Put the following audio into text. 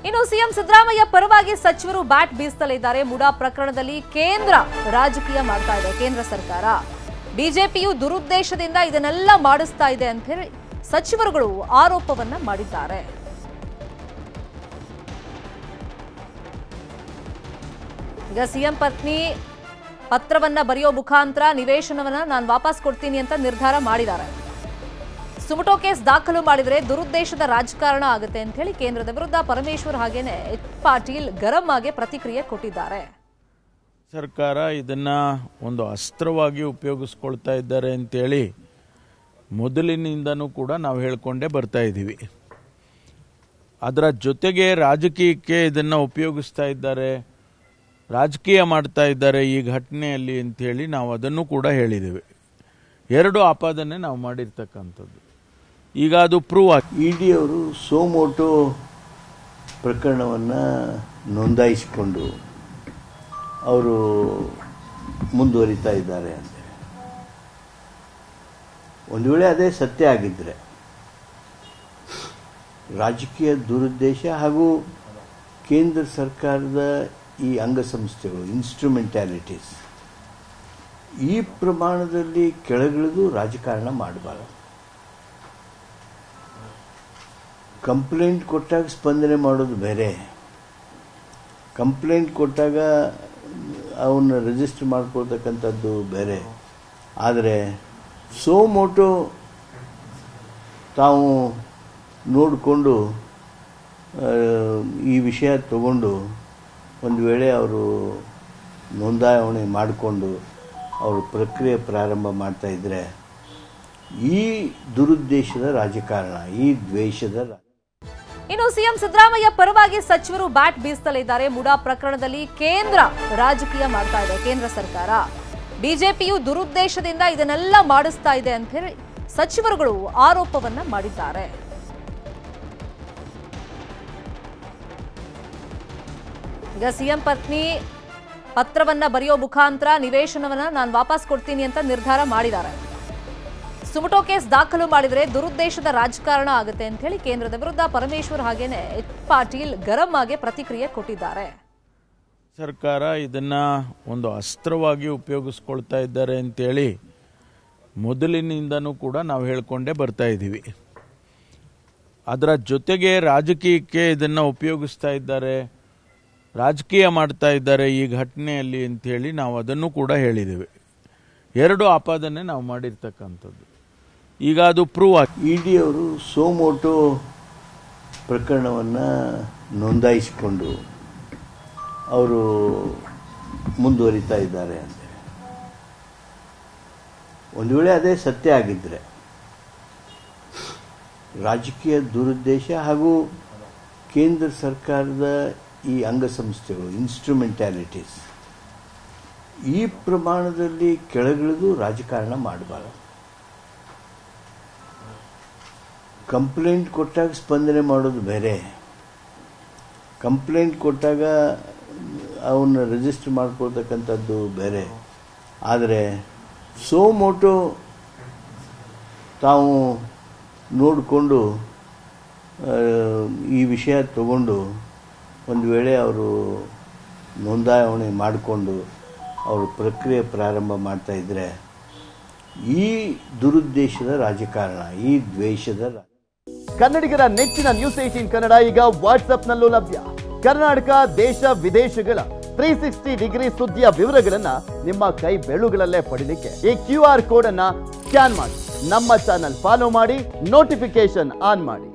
ಇನ್ನು ಸಿಎಂ ಸಿದ್ದರಾಮಯ್ಯ ಪರವಾಗಿ ಸಚಿವರು ಬ್ಯಾಟ್ ಬೀಸುತ್ತಲಿದ್ದಾರೆ. ಮುಡಾ ಪ್ರಕರಣದಲ್ಲಿ ಕೇಂದ್ರ ರಾಜಕೀಯ ಮಾಡ್ತಾ ಇದೆ ಕೇಂದ್ರ ಸರ್ಕಾರ. ಬಿಜೆಪಿಯು ದುರುದ್ದೇಶದಿಂದ ಇದನ್ನೆಲ್ಲ ಮಾಡಿಸ್ತಾ ಇದೆ ಅಂತ ಹೇಳಿ ಸಚಿವರುಗಳು ಆರೋಪವನ್ನ ಮಾಡಿದ್ದಾರೆ. ಈಗ ಸಿಎಂ ಪತ್ನಿ ಪತ್ರವನ್ನ ಬರೆಯೋ ಮುಖಾಂತರ ನಿವೇಶನವನ್ನ ನಾನು ವಾಪಸ್ ಕೊಡ್ತೀನಿ ಅಂತ ನಿರ್ಧಾರ ಮಾಡಿದ್ದಾರೆ. ಸುಮಟೋ ಕೇಸ್ ದಾಖಲು ಮಾಡಿದರೆ ದುರುದ್ದೇಶದ ರಾಜಕಾರಣ ಆಗುತ್ತೆ ಅಂತ ಹೇಳಿ ಕೇಂದ್ರದ ವಿರುದ್ಧ ಪರಮೇಶ್ವರ್ ಹಾಗೇನೆ ಎಚ್ ಪಾಟೀಲ್ ಗರಂ ಆಗಿ ಪ್ರತಿಕ್ರಿಯೆ ಕೊಟ್ಟಿದ್ದಾರೆ. ಸರ್ಕಾರ ಇದನ್ನ ಒಂದು ಅಸ್ತ್ರವಾಗಿ ಉಪಯೋಗಿಸ್ಕೊಳ್ತಾ ಇದ್ದಾರೆ ಅಂತೇಳಿ ಮೊದಲಿನಿಂದನೂ ಕೂಡ ನಾವು ಹೇಳ್ಕೊಂಡೇ ಬರ್ತಾ ಇದ್ದೀವಿ. ಅದರ ಜೊತೆಗೆ ರಾಜಕೀಯಕ್ಕೆ ಇದನ್ನ ಉಪಯೋಗಿಸ್ತಾ ಇದ್ದಾರೆ, ರಾಜಕೀಯ ಮಾಡ್ತಾ ಇದ್ದಾರೆ ಈ ಘಟನೆಯಲ್ಲಿ ಅಂತೇಳಿ ನಾವು ಅದನ್ನು ಕೂಡ ಹೇಳಿದ್ದೇವೆ. ಎರಡು ಆಪಾದನೆ ನಾವು ಮಾಡಿರ್ತಕ್ಕಂಥದ್ದು. ಈಗ ಅದು ಪ್ರೂವ್ ಆಗಿ ಇಡಿ ಅವರು ಸೋಮೋಟೋ ಪ್ರಕರಣವನ್ನು ನೋಂದಾಯಿಸಿಕೊಂಡು ಅವರು ಮುಂದುವರಿತಾ ಇದ್ದಾರೆ ಅಂತ. ಒಂದು ವೇಳೆ ಅದೇ ಸತ್ಯ ಆಗಿದ್ದರೆ ರಾಜಕೀಯ ದುರುದ್ದೇಶ ಹಾಗೂ ಕೇಂದ್ರ ಸರ್ಕಾರದ ಈ ಅಂಗಸಂಸ್ಥೆಗಳು ಇನ್ಸ್ಟ್ರೂಮೆಂಟ್ಯಾಲಿಟೀಸ್ ಈ ಪ್ರಮಾಣದಲ್ಲಿ ಕೆಳಗಿಳಿದು ರಾಜಕಾರಣ ಮಾಡಬಾರದು. ಕಂಪ್ಲೇಂಟ್ ಕೊಟ್ಟಾಗ ಸ್ಪಂದನೆ ಮಾಡೋದು ಬೇರೆ, ಕಂಪ್ಲೇಂಟ್ ಕೊಟ್ಟಾಗ ಅವನ್ನ ರಿಜಿಸ್ಟರ್ ಮಾಡ್ಕೊಳ್ತಕ್ಕಂಥದ್ದು ಬೇರೆ. ಆದರೆ ಸೋಮೋಟೋ ತಾವು ನೋಡಿಕೊಂಡು ಈ ವಿಷಯ ತಗೊಂಡು ಒಂದು ವೇಳೆ ಅವರು ನೋಂದಾವಣೆ ಮಾಡಿಕೊಂಡು ಅವರು ಪ್ರಕ್ರಿಯೆ ಪ್ರಾರಂಭ ಮಾಡ್ತಾ ಇದ್ರೆ ಈ ದುರುದ್ದೇಶದ ರಾಜಕಾರಣ, ಈ ದ್ವೇಷದ. ಇನ್ನು ಸಿಎಂ ಸಿದ್ದರಾಮಯ್ಯ ಪರವಾಗಿ ಸಚಿವರು ಬ್ಯಾಟ್ ಬೀಸುತ್ತಲಿದ್ದಾರೆ. ಮುಡಾ ಪ್ರಕರಣದಲ್ಲಿ ಕೇಂದ್ರ ರಾಜಕೀಯ ಮಾಡ್ತಾ ಇದೆ ಕೇಂದ್ರ ಸರ್ಕಾರ. ಬಿಜೆಪಿಯು ದುರುದ್ದೇಶದಿಂದ ಇದನ್ನೆಲ್ಲ ಮಾಡಿಸ್ತಾ ಇದೆ ಅಂತ ಹೇಳಿ ಸಚಿವರುಗಳು ಆರೋಪವನ್ನ ಮಾಡಿದ್ದಾರೆ. ಈಗ ಸಿಎಂ ಪತ್ನಿ ಪತ್ರವನ್ನ ಬರೆಯೋ ಮುಖಾಂತರ ನಿವೇಶನವನ್ನ ನಾನು ವಾಪಸ್ ಕೊಡ್ತೀನಿ ಅಂತ ನಿರ್ಧಾರ ಮಾಡಿದ್ದಾರೆ. ಸುಮಟೋ ಕೇಸ್ ದಾಖಲು ಮಾಡಿದರೆ ದುರುದ್ದೇಶದ ರಾಜಕಾರಣ ಆಗುತ್ತೆ ಅಂತ ಹೇಳಿ ಕೇಂದ್ರದ ವಿರುದ್ಧ ಪರಮೇಶ್ವರ್ ಹಾಗೇನೆ ಎಚ್ ಪಾಟೀಲ್ ಗರಂ ಆಗಿ ಪ್ರತಿಕ್ರಿಯೆ ಕೊಟ್ಟಿದ್ದಾರೆ. ಸರ್ಕಾರ ಇದನ್ನ ಒಂದು ಅಸ್ತ್ರವಾಗಿ ಉಪಯೋಗಿಸ್ಕೊಳ್ತಾ ಇದ್ದಾರೆ ಅಂತೇಳಿ ಮೊದಲಿನಿಂದನೂ ಕೂಡ ನಾವು ಹೇಳ್ಕೊಂಡೇ ಬರ್ತಾ ಇದ್ದೀವಿ. ಅದರ ಜೊತೆಗೆ ರಾಜಕೀಯಕ್ಕೆ ಇದನ್ನ ಉಪಯೋಗಿಸ್ತಾ ಇದ್ದಾರೆ, ರಾಜಕೀಯ ಮಾಡ್ತಾ ಇದ್ದಾರೆ ಈ ಘಟನೆಯಲ್ಲಿ ಅಂತೇಳಿ ನಾವು ಅದನ್ನು ಕೂಡ ಹೇಳಿದ್ದೇವೆ. ಎರಡು ಆಪಾದನೆ ನಾವು ಮಾಡಿರ್ತಕ್ಕಂಥದ್ದು. ಈಗ ಅದು ಪ್ರೂವ್ ಆಗಿ ಇಡಿ ಅವರು ಸೋಮೋಟೋ ಪ್ರಕರಣವನ್ನು ನೋಂದಾಯಿಸಿಕೊಂಡು ಅವರು ಮುಂದುವರಿತಾ ಇದ್ದಾರೆ ಅಂತ. ಒಂದು ವೇಳೆ ಅದೇ ಸತ್ಯ ಆಗಿದ್ದರೆ ರಾಜಕೀಯ ದುರುದ್ದೇಶ ಹಾಗೂ ಕೇಂದ್ರ ಸರ್ಕಾರದ ಈ ಅಂಗಸಂಸ್ಥೆಗಳು ಇನ್ಸ್ಟ್ರೂಮೆಂಟ್ಯಾಲಿಟೀಸ್ ಈ ಪ್ರಮಾಣದಲ್ಲಿ ಕೆಳಗಿಳಿದು ರಾಜಕಾರಣ ಮಾಡಬಾರದು. ಕಂಪ್ಲೇಂಟ್ ಕೊಟ್ಟಾಗ ಸ್ಪಂದನೆ ಮಾಡೋದು ಬೇರೆ, ಕಂಪ್ಲೇಂಟ್ ಕೊಟ್ಟಾಗ ಅವನ್ನ ರಿಜಿಸ್ಟರ್ ಮಾಡ್ಕೊಳ್ತಕ್ಕಂಥದ್ದು ಬೇರೆ. ಆದರೆ ಸೋಮೋಟೋ ತಾವು ನೋಡಿಕೊಂಡು ಈ ವಿಷಯ ತಗೊಂಡು ಒಂದು ವೇಳೆ ಅವರು ನೋಂದಾವಣೆ ಮಾಡಿಕೊಂಡು ಅವರು ಪ್ರಕ್ರಿಯೆ ಪ್ರಾರಂಭ ಮಾಡ್ತಾ ಇದ್ರೆ ಈ ದುರುದ್ದೇಶದ ರಾಜಕಾರಣ, ಈ ದ್ವೇಷದ. ಕನ್ನಡಿಗರ ನೆಚ್ಚಿನ ನ್ಯೂಸ್ 18 ಕನ್ನಡ ಈಗ ವಾಟ್ಸ್ಆಪ್ನಲ್ಲೂ ಲಭ್ಯ. ಕರ್ನಾಟಕ, ದೇಶ ವಿದೇಶಗಳ 360 ಡಿಗ್ರಿ ಸುದ್ದಿಯ ವಿವರಗಳನ್ನ ನಿಮ್ಮ ಕೈ ಬೆರಳುಗಳಲ್ಲೇ ಪಡಿಲಿಕ್ಕೆ ಈ QR ಕೋಡ್ ಅನ್ನ ಸ್ಕ್ಯಾನ್ ಮಾಡಿ ನಮ್ಮ ಚಾನಲ್ ಫಾಲೋ ಮಾಡಿ, ನೋಟಿಫಿಕೇಶನ್ ಆನ್ ಮಾಡಿ.